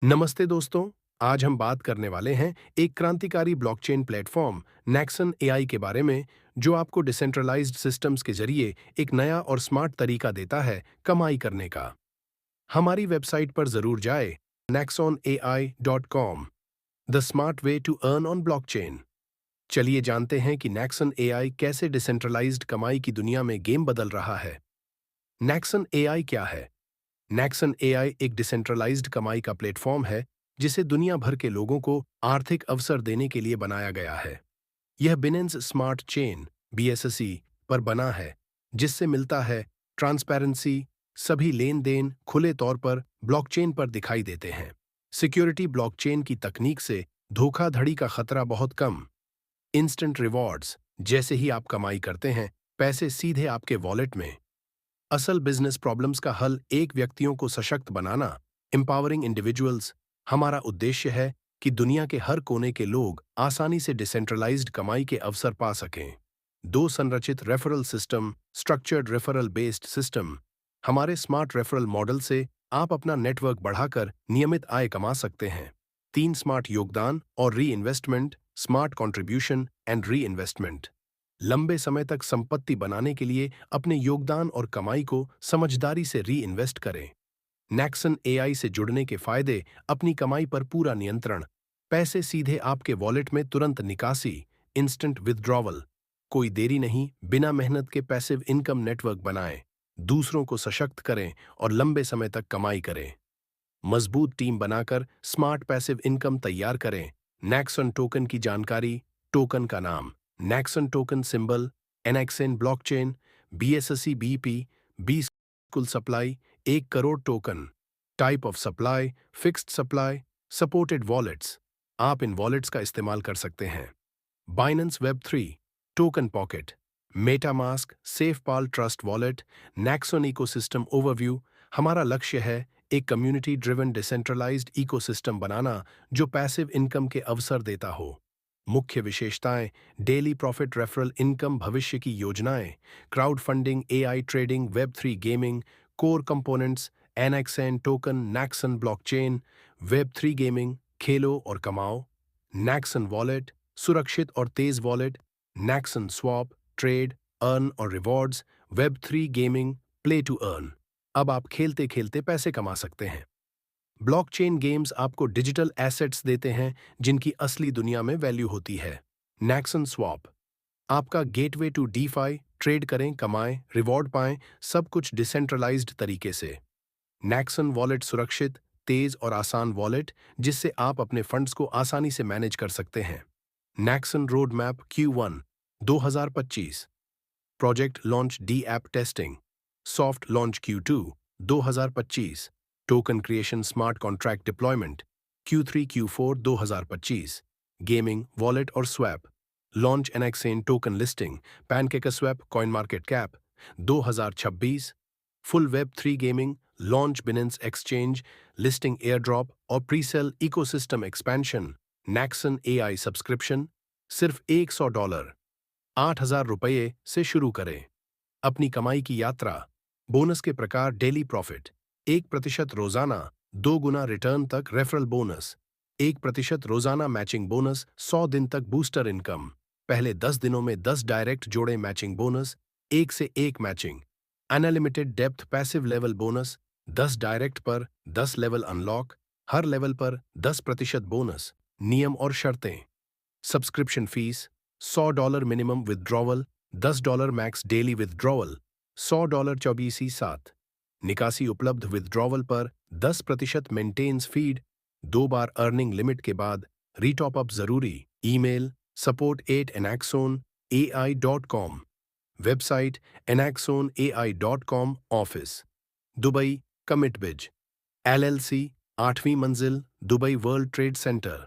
नमस्ते दोस्तों। आज हम बात करने वाले हैं एक क्रांतिकारी ब्लॉकचेन प्लेटफॉर्म नेक्सन एआई के बारे में, जो आपको डिसेंट्रलाइज्ड सिस्टम्स के जरिए एक नया और स्मार्ट तरीका देता है कमाई करने का। हमारी वेबसाइट पर जरूर जाए, nexonai.com, the smart way to earn on blockchain. चलिए जानते हैं कि नेक्सन एआई कैसे डिसेंट्रलाइज्ड कमाई की दुनिया में गेम बदल रहा है। नेक्सन एआई क्या है? नेक्सन एआई एक डिसेंट्रलाइज्ड कमाई का प्लेटफॉर्म है जिसे दुनिया भर के लोगों को आर्थिक अवसर देने के लिए बनाया गया है। यह बिनेंस स्मार्ट चेन बीएससी पर बना है, जिससे मिलता है ट्रांसपेरेंसी। सभी लेन देन खुले तौर पर ब्लॉकचेन पर दिखाई देते हैं। सिक्योरिटी ब्लॉकचेन की तकनीक से धोखाधड़ी का खतरा बहुत कम। इंस्टेंट रिवॉर्ड्स, जैसे ही आप कमाई करते हैं पैसे सीधे आपके वॉलेट में। असल बिजनेस प्रॉब्लम्स का हल एक व्यक्तियों को सशक्त बनाना, एम्पावरिंग इंडिविजुअल्स। हमारा उद्देश्य है कि दुनिया के हर कोने के लोग आसानी से डिसेंट्रलाइज्ड कमाई के अवसर पा सकें। दो संरचित referral system, structured referral based system. हमारे स्मार्ट रेफरल मॉडल से आप अपना नेटवर्क बढ़ाकर नियमित आय कमा सकते हैं। तीन स्मार्ट योगदान और री investment, smart contribution and re investment. लंबे समय तक संपत्ति बनाने के लिए अपने योगदान और कमाई को समझदारी से री इन्वेस्ट करें। नेक्सन एआई से जुड़ने के फायदे: अपनी कमाई पर पूरा नियंत्रण, पैसे सीधे आपके वॉलेट में तुरंत निकासी, इंस्टेंट विथड्रॉवल। कोई देरी नहीं, बिना मेहनत के पैसिव इनकम नेटवर्क बनाएं, दूसरों को सशक्त करें और लंबे समय तक कमाई करें। मजबूत टीम बनाकर स्मार्ट पैसिव इनकम तैयार करें। नेक्सन टोकन की जानकारी: टोकन का नाम Nexon token, symbol NXN, blockchain BSC BP 20, कुल supply 1 crore token. Type of supply: fixed supply, supported wallets. आप इन वॉलेट्स का इस्तेमाल कर सकते हैं। Binance web 3 token pocket, MetaMask, SafePal trust wallet. Nexon ecosystem overview: हमारा लक्ष्य है एक कम्युनिटी ड्रिवन डिसेंट्रलाइज्ड इकोसिस्टम बनाना जो पैसिव इनकम के अवसर देता हो। मुख्य विशेषताएं: डेली प्रॉफिट, रेफरल इनकम, भविष्य की योजनाएं, crowd funding, AI trading, web 3 gaming. Core components: NXN token, Nexon blockchain, web 3 gaming, खेलो और कमाओ। नेक्सन वॉलेट, सुरक्षित और तेज wallet. Nexon swap, trade, earn और rewards. Web 3 gaming, play to earn. अब आप खेलते खेलते पैसे कमा सकते हैं। ब्लॉकचेन गेम्स आपको डिजिटल एसेट्स देते हैं जिनकी असली दुनिया में वैल्यू होती है। नेक्सन स्वैप, आपका गेटवे टू डीफाई। ट्रेड करें, कमाएं, रिवॉर्ड पाएं, सब कुछ डिसेंट्रलाइज्ड तरीके से। नेक्सन वॉलेट, सुरक्षित, तेज और आसान वॉलेट जिससे आप अपने फंड्स को आसानी से मैनेज कर सकते हैं। Nexon roadmap Q1 2025, project launch D app testing, soft launch Q2 2025, token creation smart contract deployment Q3 Q4 2025, gaming, wallet और swap, launch NXN token listing, PancakeSwap, CoinMarketCap 2026, full web 3 gaming, launch Binance exchange, listing airdrop और presale ecosystem expansion. Nexon AI subscription सिर्फ $100, ₹8,000 से शुरू करें। अपनी कमाई की यात्रा, बोनस के प्रकार: डेली प्रॉफिट 1% रोजाना, 2 गुना रिटर्न तक रेफरल बोनस 1% रोजाना, मैचिंग बोनस 100 दिन तक, बूस्टर इनकम पहले 10 दिनों में 10 डायरेक्ट जोड़े, मैचिंग बोनस 1 से 1 matching, unlimited depth passive level bonus 10 direct पर 10 लेवल अनलॉक, हर लेवल पर 10% बोनस। नियम और शर्तें: subscription fees $100 minimum withdrawal, $10 max daily withdrawal, $100 24/7। निकासी उपलब्ध विथड्रॉवल पर 10% मेंटेन्स फीड, 2 बार अर्निंग लिमिट के बाद रीटॉप अप जरूरी। Email support@enaxonai.com, website enaxonai.com, office Dubai, commit बिज LLC, 8वीं मंजिल, दुबई वर्ल्ड ट्रेड सेंटर।